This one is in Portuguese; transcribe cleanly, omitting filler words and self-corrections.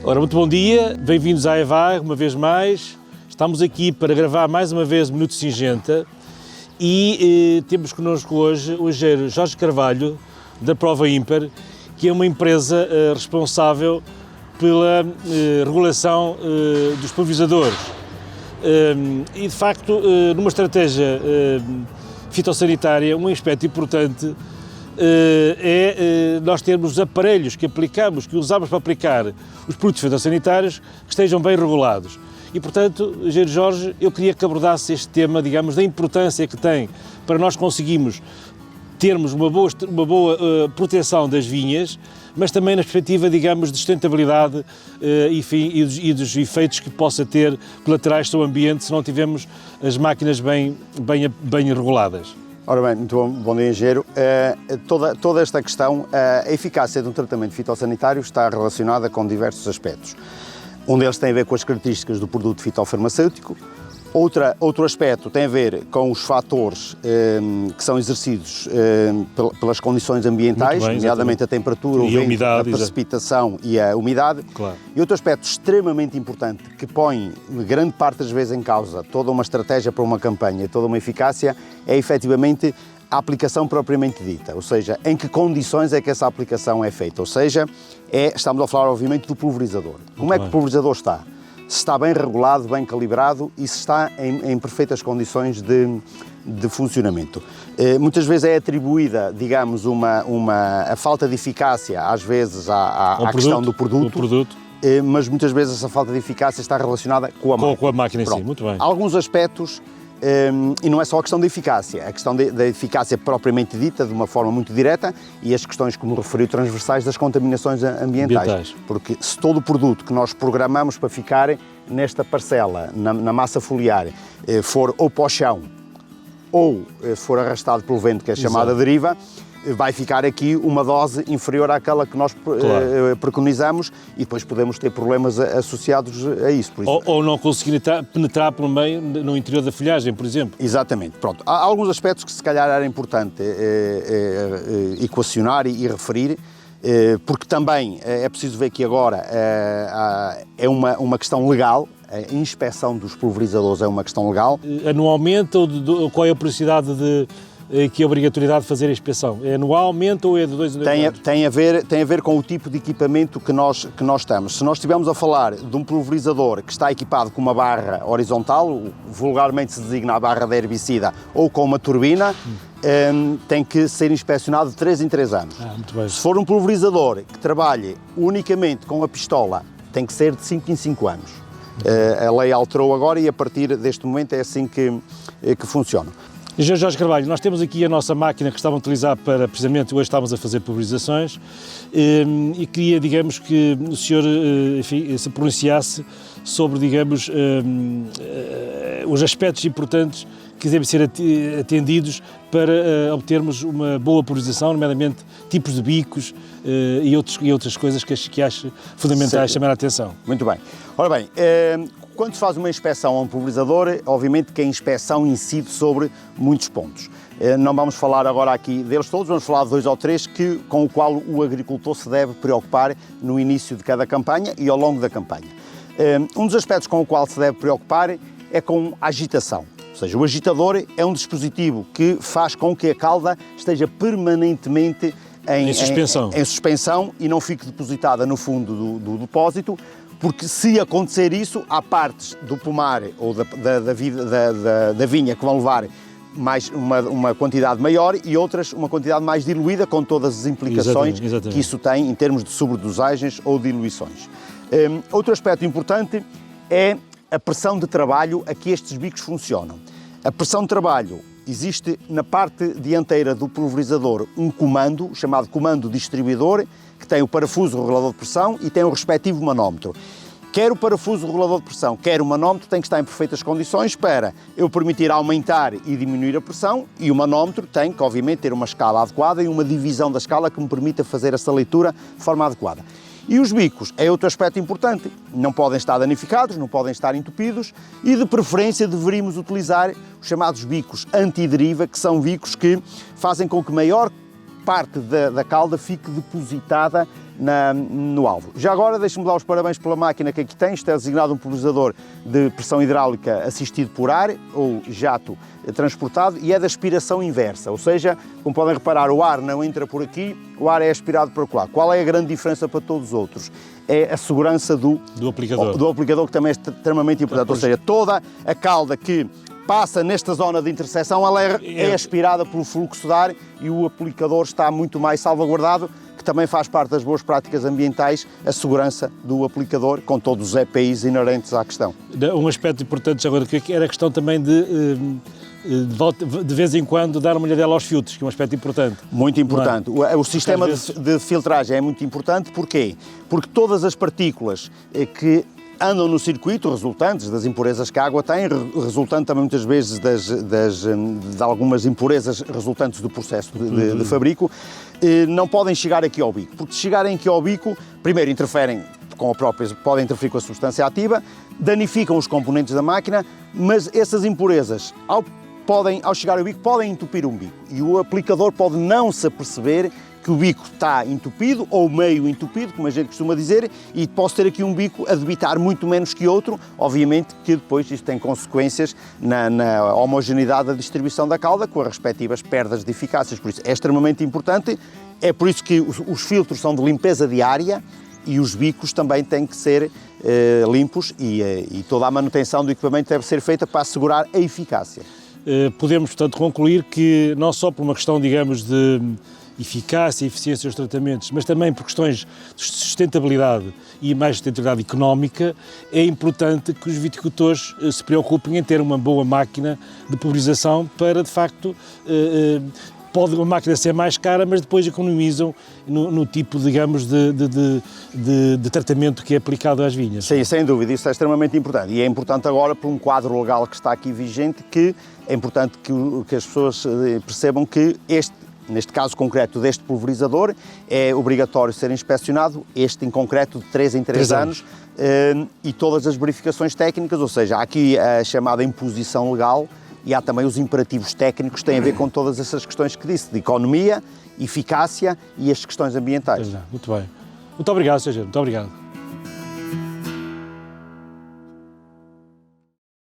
Ora, muito bom dia, bem-vindos à EVAR, uma vez mais. Estamos aqui para gravar mais uma vez Minuto Singenta e temos connosco hoje o engenheiro Jorge Carvalho, da Prova Ímpar, que é uma empresa responsável pela regulação dos pulverizadores. E, de facto, numa estratégia fitossanitária, um aspecto importante é nós termos aparelhos que aplicamos, que usamos para aplicar os produtos fitossanitários que estejam bem regulados. E, portanto, engenheiro Jorge, eu queria que abordasse este tema, digamos, da importância que tem para nós conseguirmos termos uma boa proteção das vinhas, mas também na perspectiva, digamos, de sustentabilidade e dos efeitos que possa ter colaterais sobre o ambiente se não tivermos as máquinas bem reguladas. Ora bem, muito bom dia, engenheiro. Toda esta questão, a eficácia de um tratamento fitossanitário está relacionada com diversos aspectos. Um deles tem a ver com as características do produto fitofarmacêutico. Outro aspecto tem a ver com os fatores que são exercidos pelas condições ambientais, nomeadamente a temperatura, o vento, a precipitação e a umidade. Claro. E outro aspecto extremamente importante que põe grande parte das vezes em causa toda uma estratégia para uma campanha, toda uma eficácia, é efetivamente a aplicação propriamente dita, ou seja, em que condições é que essa aplicação é feita, ou seja, estamos a falar obviamente do pulverizador. Como é que o pulverizador está? Se está bem regulado, bem calibrado e se está em perfeitas condições de funcionamento. Muitas vezes é atribuída, digamos, a falta de eficácia, às vezes, à questão do produto. Mas muitas vezes essa falta de eficácia está relacionada com a máquina. Com a máquina em si, muito bem. Há alguns aspectos, e não é só a questão da eficácia, a questão da eficácia propriamente dita, de uma forma muito direta, e as questões, como referiu, transversais das contaminações ambientais. Porque se todo o produto que nós programamos para ficar nesta parcela, na massa foliar, for ou para o chão, ou for arrastado pelo vento, que é chamada deriva, vai ficar aqui uma dose inferior àquela que nós preconizamos e depois podemos ter problemas associados a isso. Por isso. Ou não conseguir penetrar pelo meio no interior da folhagem, por exemplo. Exatamente. Pronto. Há alguns aspectos que se calhar era importante equacionar e referir, porque também é preciso ver que agora é uma questão legal. A inspeção dos pulverizadores é uma questão legal. Anualmente, ou qual é a periodicidade que é a obrigatoriedade de fazer a inspeção? É anualmente ou é de 2 em 2 anos? Tem a ver com o tipo de equipamento que nós temos. Se nós estivermos a falar de um pulverizador que está equipado com uma barra horizontal, vulgarmente se designa a barra de herbicida, ou com uma turbina, tem que ser inspecionado de 3 em 3 anos. Muito bem. Se for um pulverizador que trabalhe unicamente com a pistola, tem que ser de 5 em 5 anos. A lei alterou agora e a partir deste momento é assim que funciona. Engenheiro Jorge Carvalho, nós temos aqui a nossa máquina que estava a utilizar para, precisamente, hoje estamos a fazer pulverizações e queria, digamos, que o senhor se pronunciasse sobre, digamos, os aspectos importantes que devem ser atendidos para obtermos uma boa pulverização, nomeadamente tipos de bicos e outras coisas que acho fundamentais chamar a atenção. Muito bem. Ora bem, quando se faz uma inspeção a um pulverizador, obviamente que a inspeção incide sobre muitos pontos. Não vamos falar agora aqui deles todos, vamos falar de 2 ou 3 com o qual o agricultor se deve preocupar no início de cada campanha e ao longo da campanha. Um dos aspectos com o qual se deve preocupar é com a agitação. Ou seja, o agitador é um dispositivo que faz com que a calda esteja permanentemente em suspensão e não fique depositada no fundo do depósito, porque se acontecer isso, há partes do pomar ou da vinha que vão levar mais uma quantidade maior e outras uma quantidade mais diluída, com todas as implicações exatamente. Que isso tem em termos de sobredosagens ou diluições. Outro aspecto importante é a pressão de trabalho a que estes bicos funcionam. A pressão de trabalho existe na parte dianteira do pulverizador um comando, chamado comando distribuidor, que tem o parafuso regulador de pressão e tem o respectivo manómetro. Quer o parafuso regulador de pressão, quer o manómetro, tem que estar em perfeitas condições para eu permitir aumentar e diminuir a pressão, e o manómetro tem que, obviamente, ter uma escala adequada e uma divisão da escala que me permita fazer essa leitura de forma adequada. E os bicos é outro aspecto importante, não podem estar danificados, não podem estar entupidos e de preferência deveríamos utilizar os chamados bicos antideriva, que são bicos que fazem com que maior parte da calda fique depositada no alvo. Já agora, deixe-me dar os parabéns pela máquina que aqui tem. Isto é designado um pulverizador de pressão hidráulica assistido por ar, ou jato transportado, e é de aspiração inversa, ou seja, como podem reparar, o ar não entra por aqui, o ar é aspirado por lá. Qual é a grande diferença para todos os outros? É a segurança do aplicador, que também é extremamente importante, ou seja, toda a calda que passa nesta zona de interseção, ela é aspirada pelo fluxo de ar e o aplicador está muito mais salvaguardado, que também faz parte das boas práticas ambientais, a segurança do aplicador, com todos os EPIs inerentes à questão. Um aspecto importante agora era a questão também de vez em quando dar uma olhadela aos filtros, que é um aspecto importante. Muito importante. O sistema de filtragem é muito importante, porquê? Porque todas as partículas que andam no circuito, resultantes das impurezas que a água tem, resultante também muitas vezes de algumas impurezas resultantes do processo de fabrico, não podem chegar aqui ao bico, porque se chegarem aqui ao bico, primeiro interferem com a própria, podem interferir com a substância ativa, danificam os componentes da máquina, mas essas impurezas, ao chegar ao bico, podem entupir um bico e o aplicador pode não se aperceber que o bico está entupido ou meio entupido, como a gente costuma dizer, e posso ter aqui um bico a debitar muito menos que outro, obviamente que depois isto tem consequências na homogeneidade da distribuição da calda, com as respectivas perdas de eficácias, por isso é extremamente importante, é por isso que os filtros são de limpeza diária e os bicos também têm que ser limpos e toda a manutenção do equipamento deve ser feita para assegurar a eficácia. Podemos, portanto, concluir que não só por uma questão, digamos, de eficácia e eficiência dos tratamentos, mas também por questões de sustentabilidade e mais sustentabilidade económica, é importante que os viticultores se preocupem em ter uma boa máquina de pulverização para, de facto, pode uma máquina ser mais cara, mas depois economizam no tipo, digamos, de tratamento que é aplicado às vinhas. Sim, sem dúvida, isso é extremamente importante. E é importante agora, por um quadro legal que está aqui vigente, que é importante que as pessoas percebam que neste caso concreto deste pulverizador, é obrigatório ser inspecionado, este em concreto de 3 em 3 anos, e todas as verificações técnicas, ou seja, há aqui a chamada imposição legal e há também os imperativos técnicos que têm a ver com todas essas questões que disse, de economia, eficácia e as questões ambientais. Muito bem. Muito obrigado, Sr. Engenheiro. Muito obrigado.